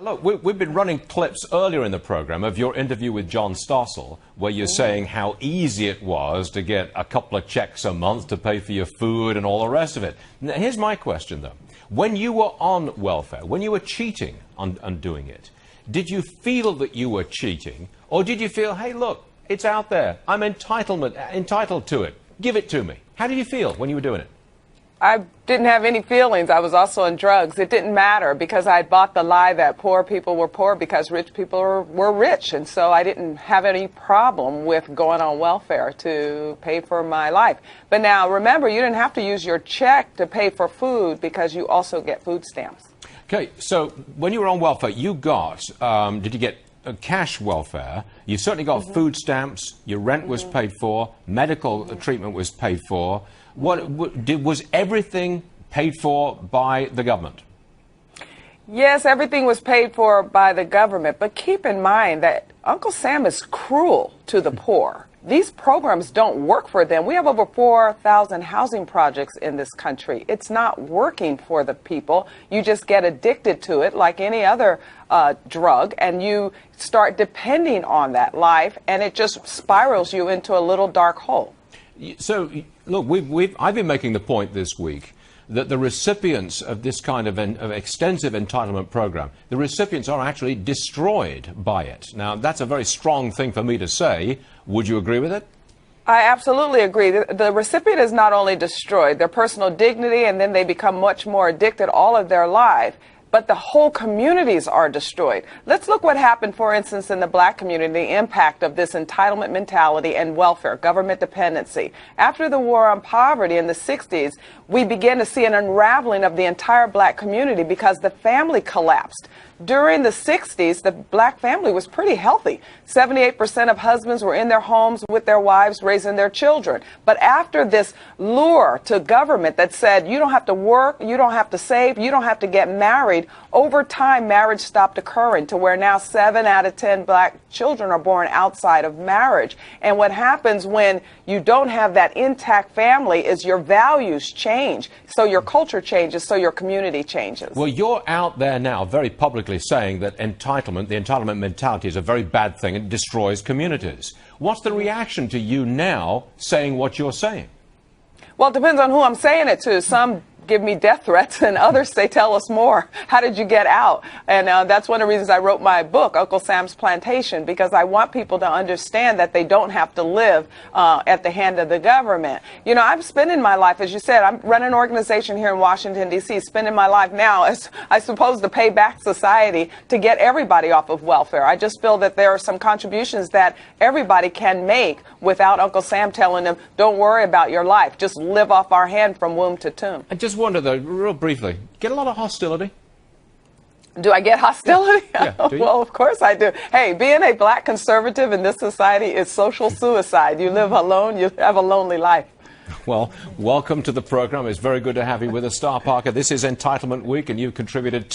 Look, we've been running clips earlier in the program of your interview with John Stossel, where you're saying how easy it was to get a couple of checks a month to pay for your food and all the rest of it. Now, here's my question, though. When you were on welfare, when you were cheating on doing it, did you feel that you were cheating, or did you feel, hey, look, it's out there, I'm entitled to it, give it to me? How did you feel when you were doing it? I didn't have any feelings. I was also on drugs. It didn't matter because I bought the lie that poor people were poor because rich people were rich. And so I didn't have any problem with going on welfare to pay for my life. But now, remember, you didn't have to use your check to pay for food because you also get food stamps. Okay, so when you were on welfare, you got, did you get cash welfare? You certainly got food stamps, your rent was paid for, medical treatment was paid for. Was everything paid for by the government? Yes, everything was paid for by the government. But keep in mind that Uncle Sam is cruel to the poor. These programs don't work for them. We have over 4,000 housing projects in this country. It's not working for the people. You just get addicted to it like any other drug, and you start depending on that life, and it just spirals you into a little dark hole. So, look, I've been making the point this week that the recipients of this kind of extensive entitlement program, the recipients are actually destroyed by it. Now, that's a very strong thing for me to say. Would you agree with it? I absolutely agree. The recipient is not only destroyed, their personal dignity, and then they become much more addicted all of their life. But the whole communities are destroyed. Let's look what happened, for instance, in the black community, the impact of this entitlement mentality and welfare, government dependency. After the war on poverty in the 60s, we began to see an unraveling of the entire black community because the family collapsed. During the 60s, the black family was pretty healthy. 78% of husbands were in their homes with their wives raising their children. But after this lure to government that said you don't have to work, you don't have to save, you don't have to get married, over time marriage stopped occurring to where now 7 out of 10 black children are born outside of marriage. And what happens when you don't have that intact family is your values change. So your culture changes, so your community changes. Well, you're out there now very publicly saying that the entitlement mentality is a very bad thing and destroys communities. What's the reaction to you now saying what you're saying? Well, it depends on who I'm saying it to. Some give me death threats and others say, tell us more. How did you get out? And that's one of the reasons I wrote my book, Uncle Sam's Plantation, because I want people to understand that they don't have to live at the hand of the government. You know, I'm spending my life, as you said, I'm running an organization here in Washington, D.C., spending my life now as, I suppose, to pay back society to get everybody off of welfare. I just feel that there are some contributions that everybody can make without Uncle Sam telling them, don't worry about your life, just live off our hand from womb to tomb. I just wonder, though, real briefly, get a lot of hostility? Do I get hostility? Yeah, do you? Well, of course I do. Hey, being a black conservative in this society is social suicide. You live alone, you have a lonely life. Well, welcome to the program. It's very good to have you with us, Star Parker. This is Entitlement Week, and you've contributed to